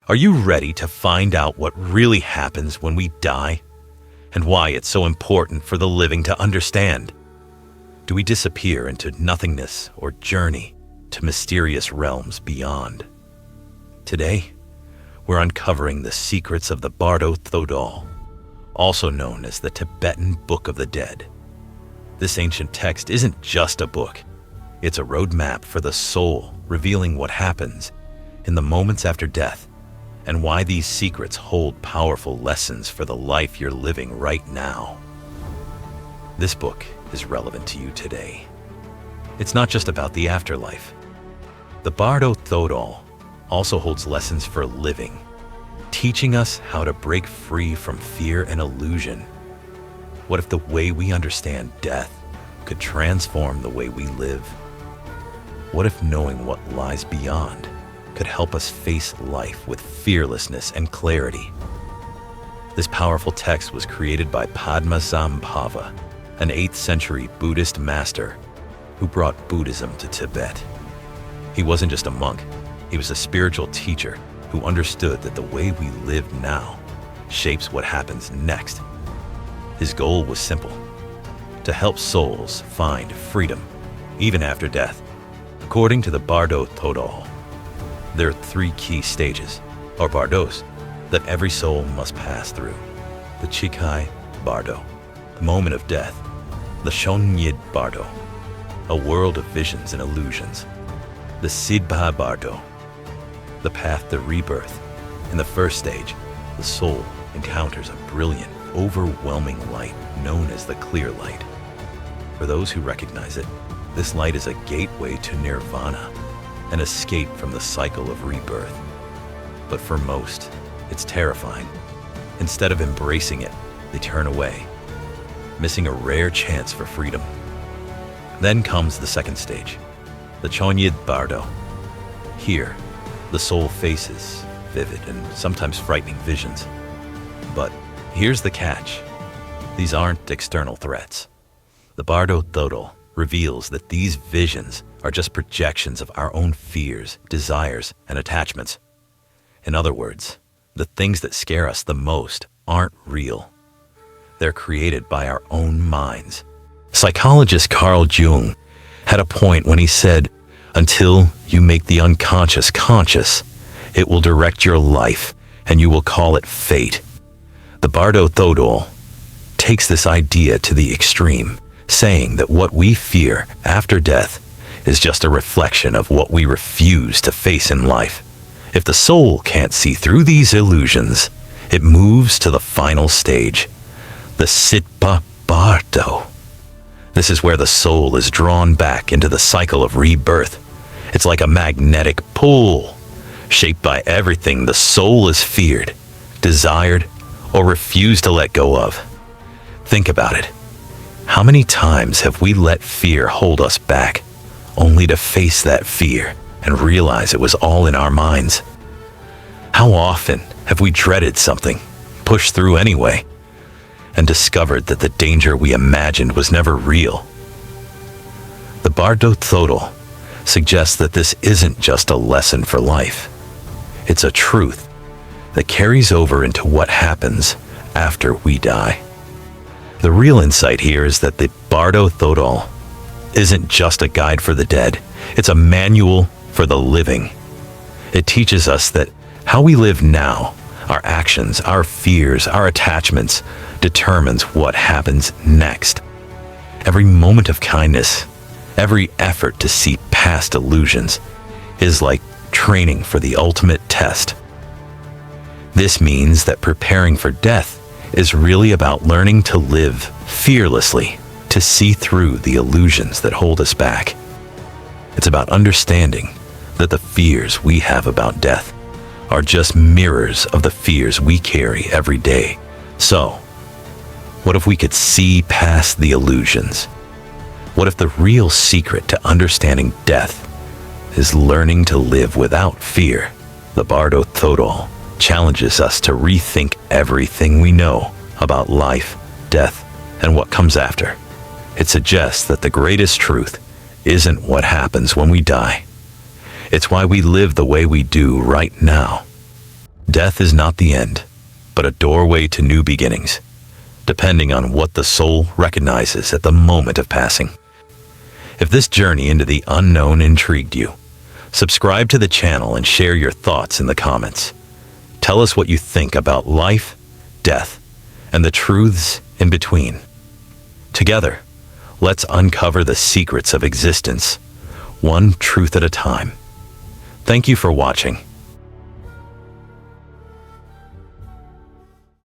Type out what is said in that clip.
Are you ready to find out what really happens when we die? And why it's so important for the living to understand? Do we disappear into nothingness or journey to mysterious realms beyond? Today, we're uncovering the secrets of the Bardo Thodol, also known as the Tibetan Book of the Dead. This ancient text isn't just a book. It's a roadmap for the soul, revealing what happens in the moments after death and why these secrets hold powerful lessons for the life you're living right now. This book is relevant to you today. It's not just about the afterlife. The Bardo Thodol also holds lessons for living, teaching us how to break free from fear and illusion. What if the way we understand death could transform the way we live? What if knowing what lies beyond could help us face life with fearlessness and clarity? This powerful text was created by Padmasambhava, an 8th century Buddhist master who brought Buddhism to Tibet. He wasn't just a monk, he was a spiritual teacher who understood that the way we live now shapes what happens next. His goal was simple: to help souls find freedom, even after death. According to the Bardo Thodol, there are 3 key stages, or bardos, that every soul must pass through. The Chikai Bardo, the moment of death. The Shonyid Bardo, a world of visions and illusions. The Sidbha Bardo, the path to rebirth. In the first stage, the soul encounters a brilliant, overwhelming light known as the clear light. For those who recognize it, this light is a gateway to nirvana, an escape from the cycle of rebirth. But for most, it's terrifying. Instead of embracing it, they turn away, missing a rare chance for freedom. Then comes the second stage, the Chonyid Bardo. Here, the soul faces vivid and sometimes frightening visions. But here's the catch: these aren't external threats. The Bardo Thodol reveals that these visions are just projections of our own fears, desires, and attachments. In other words, the things that scare us the most aren't real. They're created by our own minds. Psychologist Carl Jung had a point when he said, "Until you make the unconscious conscious, it will direct your life, and you will call it fate." The Bardo Thodol takes this idea to the extreme, saying that what we fear after death is just a reflection of what we refuse to face in life. If the soul can't see through these illusions, it moves to the final stage, the Sidbha Bardo. This is where the soul is drawn back into the cycle of rebirth. It's like a magnetic pull, shaped by everything the soul has feared, desired, or refused to let go of. Think about it. How many times have we let fear hold us back, only to face that fear and realize it was all in our minds? How often have we dreaded something, pushed through anyway, and discovered that the danger we imagined was never real? The Bardo Thodol suggests that this isn't just a lesson for life. It's a truth that carries over into what happens after we die. The real insight here is that the Bardo Thodol isn't just a guide for the dead, it's a manual for the living. It teaches us that how we live now, our actions, our fears, our attachments, determines what happens next. Every moment of kindness, every effort to see past illusions, is like training for the ultimate test. This means that preparing for death is really about learning to live fearlessly, to see through the illusions that hold us back. It's about understanding that the fears we have about death are just mirrors of the fears we carry every day. So, what if we could see past the illusions? What if the real secret to understanding death is learning to live without fear? The Bardo Thodol challenges us to rethink everything we know about life, death, and what comes after. It suggests that the greatest truth isn't what happens when we die. It's why we live the way we do right now. Death is not the end, but a doorway to new beginnings, depending on what the soul recognizes at the moment of passing. If this journey into the unknown intrigued you, subscribe to the channel and share your thoughts in the comments. Tell us what you think about life, death, and the truths in between. Together, let's uncover the secrets of existence, one truth at a time. Thank you for watching,